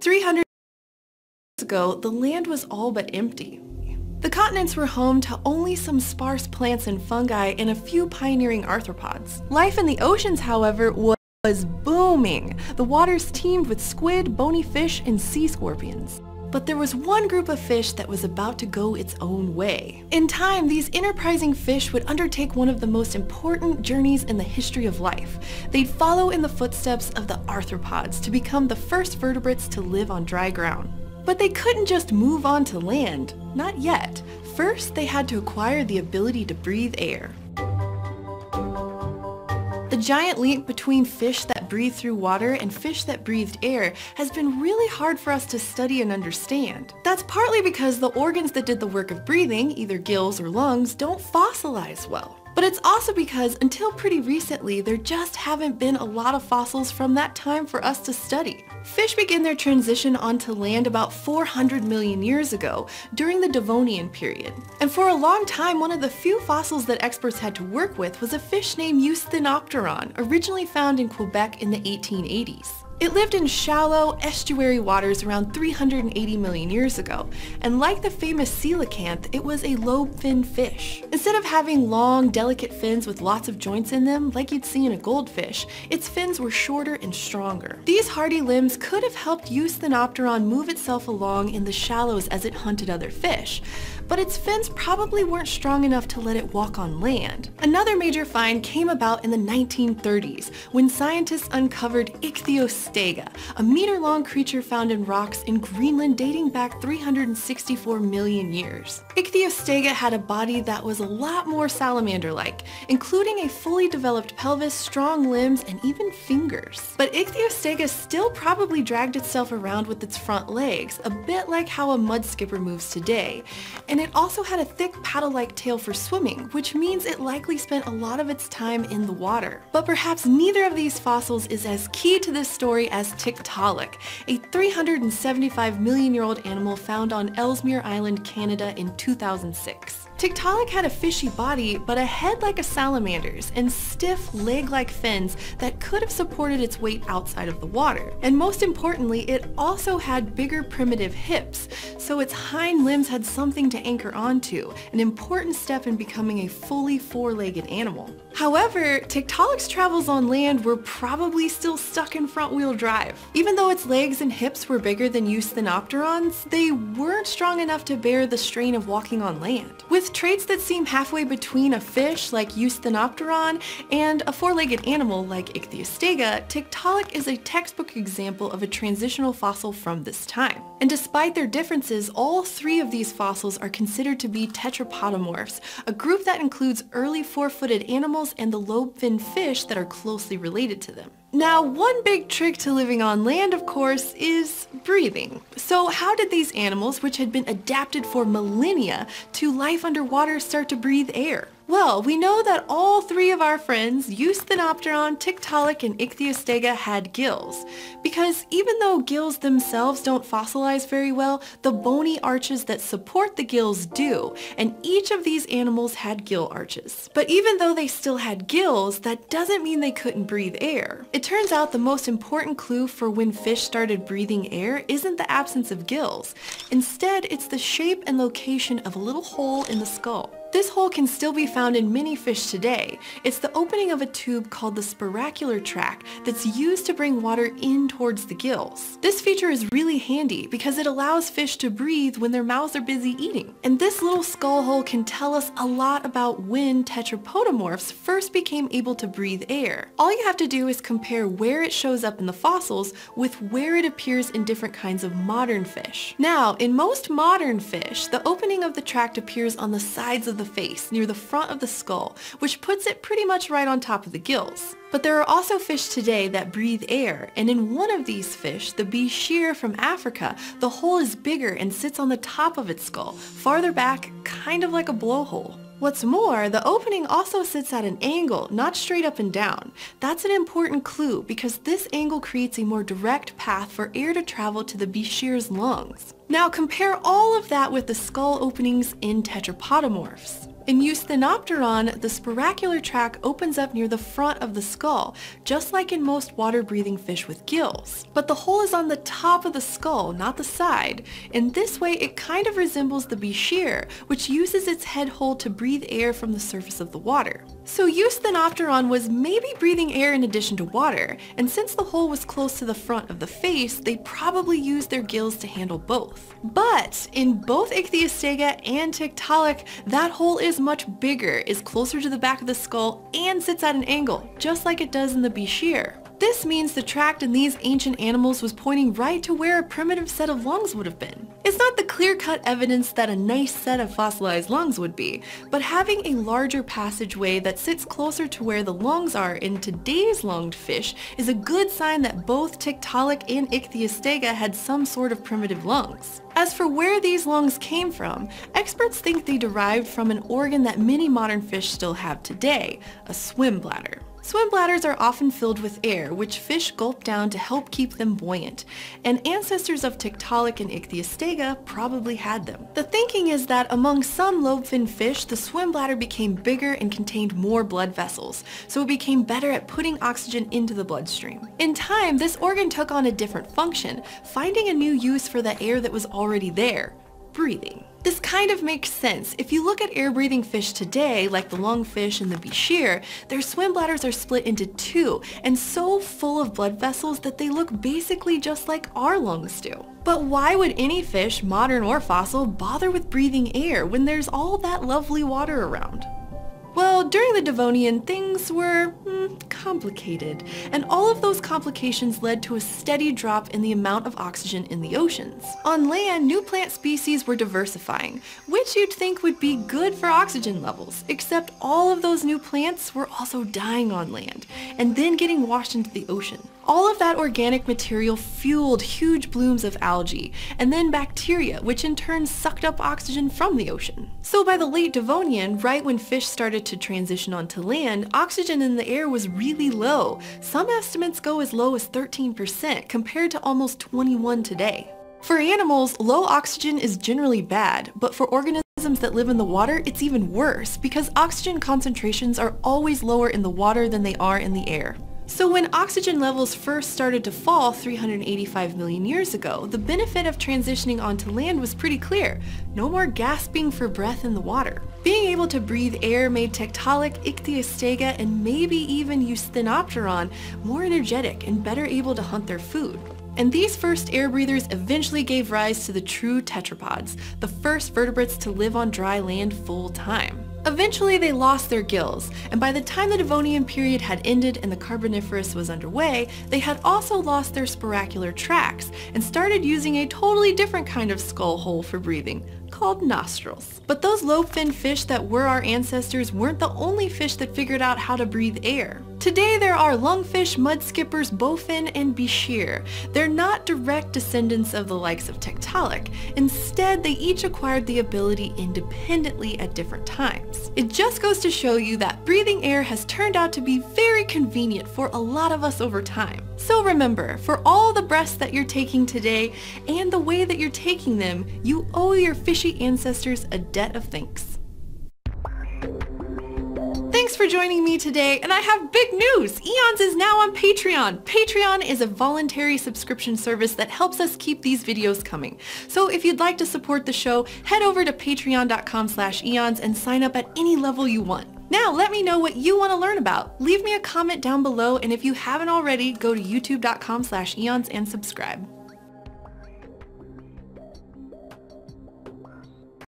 300 years ago, the land was all but empty. The continents were home to only some sparse plants and fungi and a few pioneering arthropods. Life in the oceans, however, was booming. The waters teemed with squid, bony fish, and sea scorpions. But there was one group of fish that was about to go its own way. In time, these enterprising fish would undertake one of the most important journeys in the history of life. They'd follow in the footsteps of the arthropods to become the first vertebrates to live on dry ground. But they couldn't just move on to land. Not yet. First, they had to acquire the ability to breathe air. The giant leap between fish that breathe through water and fish that breathed air has been really hard for us to study and understand. That's partly because the organs that did the work of breathing, either gills or lungs, don't fossilize well. But it's also because until pretty recently, there just haven't been a lot of fossils from that time for us to study. Fish began their transition onto land about 400 million years ago, during the Devonian period. And for a long time, one of the few fossils that experts had to work with was a fish named Eusthenopteron, originally found in Quebec in the 1880s. It lived in shallow, estuary waters around 380 million years ago, and like the famous coelacanth, it was a lobe-finned fish. Instead of having long, delicate fins with lots of joints in them, like you'd see in a goldfish, its fins were shorter and stronger. These hardy limbs could have helped Eusthenopteron move itself along in the shallows as it hunted other fish, but its fins probably weren't strong enough to let it walk on land. Another major find came about in the 1930s, when scientists uncovered Ichthyostega, a meter-long creature found in rocks in Greenland dating back 364 million years. Ichthyostega had a body that was a lot more salamander-like, including a fully developed pelvis, strong limbs, and even fingers. But Ichthyostega still probably dragged itself around with its front legs, a bit like how a mud skipper moves today. And it also had a thick paddle-like tail for swimming, which means it likely spent a lot of its time in the water. But perhaps neither of these fossils is as key to this story as Tiktaalik, a 375 million-year-old animal found on Ellesmere Island, Canada in 2006. Tiktaalik had a fishy body, but a head like a salamander's, and stiff, leg-like fins that could have supported its weight outside of the water. And most importantly, it also had bigger primitive hips, so its hind limbs had something to anchor onto, an important step in becoming a fully four-legged animal. However, Tiktaalik's travels on land were probably still stuck in front-wheel drive. Even though its legs and hips were bigger than Eusthenopteron's, they weren't strong enough to bear the strain of walking on land. With traits that seem halfway between a fish like Eusthenopteron and a four-legged animal like Ichthyostega, Tiktaalik is a textbook example of a transitional fossil from this time. And despite their differences, all three of these fossils are considered to be tetrapodomorphs, a group that includes early four-footed animals and the lobe-finned fish that are closely related to them. Now, one big trick to living on land, of course, is breathing. So how did these animals, which had been adapted for millennia to life underwater, start to breathe air? Well, we know that all three of our friends, Eusthenopteron, Tiktaalik, and Ichthyostega, had gills. Because even though gills themselves don't fossilize very well, the bony arches that support the gills do, and each of these animals had gill arches. But even though they still had gills, that doesn't mean they couldn't breathe air. It turns out the most important clue for when fish started breathing air isn't the absence of gills. Instead, it's the shape and location of a little hole in the skull. This hole can still be found in many fish today. It's the opening of a tube called the spiracular tract that's used to bring water in towards the gills. This feature is really handy because it allows fish to breathe when their mouths are busy eating. And this little skull hole can tell us a lot about when tetrapodomorphs first became able to breathe air. All you have to do is compare where it shows up in the fossils with where it appears in different kinds of modern fish. Now, in most modern fish, the opening of the tract appears on the sides of the face, near the front of the skull, which puts it pretty much right on top of the gills. But there are also fish today that breathe air, and in one of these fish, the bichir from Africa, the hole is bigger and sits on the top of its skull, farther back, kind of like a blowhole. What's more, the opening also sits at an angle, not straight up and down. That's an important clue because this angle creates a more direct path for air to travel to the bichir's lungs. Now compare all of that with the skull openings in tetrapodomorphs. In Eusthenopteron, the spiracular tract opens up near the front of the skull, just like in most water-breathing fish with gills. But the hole is on the top of the skull, not the side. In this way, it kind of resembles the bichir, which uses its head hole to breathe air from the surface of the water. So Eusthenopteron was maybe breathing air in addition to water, and since the hole was close to the front of the face, they probably used their gills to handle both. But in both Ichthyostega and Tiktaalik, that hole is much bigger, is closer to the back of the skull, and sits at an angle, just like it does in the bichir. This means the tract in these ancient animals was pointing right to where a primitive set of lungs would have been. It's not the clear-cut evidence that a nice set of fossilized lungs would be, but having a larger passageway that sits closer to where the lungs are in today's lunged fish is a good sign that both Tiktaalik and Ichthyostega had some sort of primitive lungs. As for where these lungs came from, experts think they derived from an organ that many modern fish still have today, a swim bladder. Swim bladders are often filled with air, which fish gulp down to help keep them buoyant, and ancestors of Tiktaalik and Ichthyostega probably had them. The thinking is that among some lobe-finned fish, the swim bladder became bigger and contained more blood vessels, so it became better at putting oxygen into the bloodstream. In time, this organ took on a different function, finding a new use for the air that was already there: breathing. This kind of makes sense. If you look at air-breathing fish today, like the lungfish and the bichir, their swim bladders are split into two and so full of blood vessels that they look basically just like our lungs do. But why would any fish, modern or fossil, bother with breathing air when there's all that lovely water around? Well, during the Devonian, things were complicated, and all of those complications led to a steady drop in the amount of oxygen in the oceans. On land, new plant species were diversifying, which you'd think would be good for oxygen levels, except all of those new plants were also dying on land, and then getting washed into the ocean. All of that organic material fueled huge blooms of algae, and then bacteria, which in turn sucked up oxygen from the ocean. So by the late Devonian, right when fish started to transition onto land, oxygen in the air was really low. Some estimates go as low as 13%, compared to almost 21% today. For animals, low oxygen is generally bad, but for organisms that live in the water, it's even worse, because oxygen concentrations are always lower in the water than they are in the air. So when oxygen levels first started to fall 385 million years ago, the benefit of transitioning onto land was pretty clear. No more gasping for breath in the water. Being able to breathe air made Tiktaalik, Ichthyostega, and maybe even Eusthenopteron more energetic and better able to hunt their food. And these first air breathers eventually gave rise to the true tetrapods, the first vertebrates to live on dry land full time. Eventually they lost their gills, and by the time the Devonian period had ended and the Carboniferous was underway, they had also lost their spiracular tracts and started using a totally different kind of skull hole for breathing, called nostrils. But those lobe-finned fish that were our ancestors weren't the only fish that figured out how to breathe air. Today there are lungfish, mudskippers, bowfin, and bichir. They're not direct descendants of the likes of Tiktaalik. Instead, they each acquired the ability independently at different times. It just goes to show you that breathing air has turned out to be very convenient for a lot of us over time. So remember, for all the breaths that you're taking today and the way that you're taking them, you owe your fishy ancestors a debt of thanks. Thanks for joining me today, and I have big news! Eons is now on Patreon! Patreon is a voluntary subscription service that helps us keep these videos coming. So if you'd like to support the show, head over to patreon.com/eons and sign up at any level you want. Now let me know what you want to learn about. Leave me a comment down below, and if you haven't already, go to youtube.com/eons and subscribe.